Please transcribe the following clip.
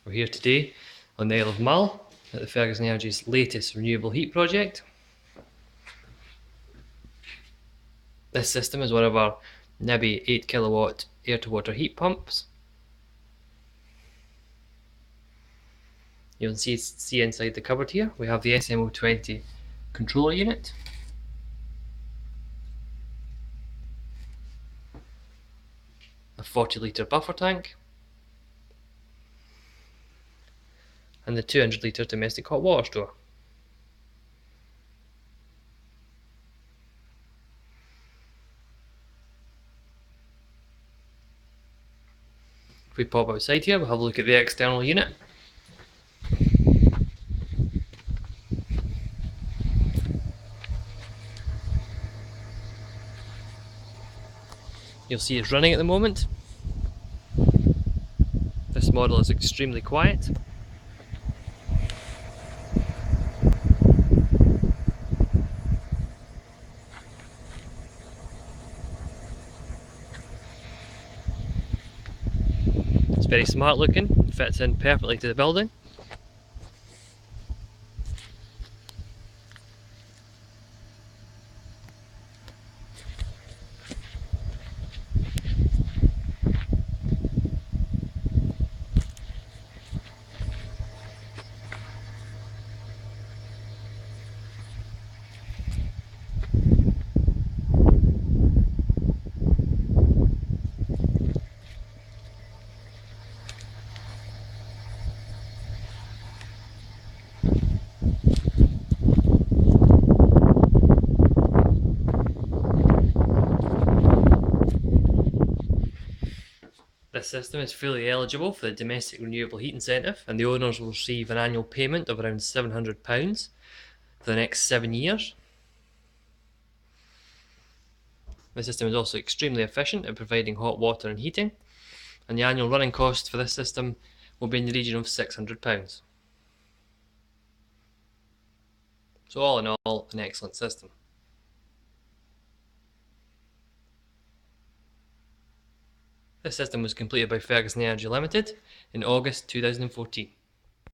We're here today on the Isle of Mull at the Ferguson Energy's latest renewable heat project. This system is one of our NIBE 8 kilowatt air to water heat pumps. You can see inside the cupboard here we have the SMO20 controller unit, a 40 litre buffer tank, and the 200 litre domestic hot water store. If we pop outside here, we'll have a look at the external unit. You'll see it's running at the moment. This model is extremely quiet. It's very smart looking, fits in perfectly to the building. This system is fully eligible for the Domestic Renewable Heat Incentive, and the owners will receive an annual payment of around £700 for the next 7 years. The system is also extremely efficient at providing hot water and heating, and the annual running cost for this system will be in the region of £600. So all in all, an excellent system. This system was completed by Ferguson Energy Limited in August 2014.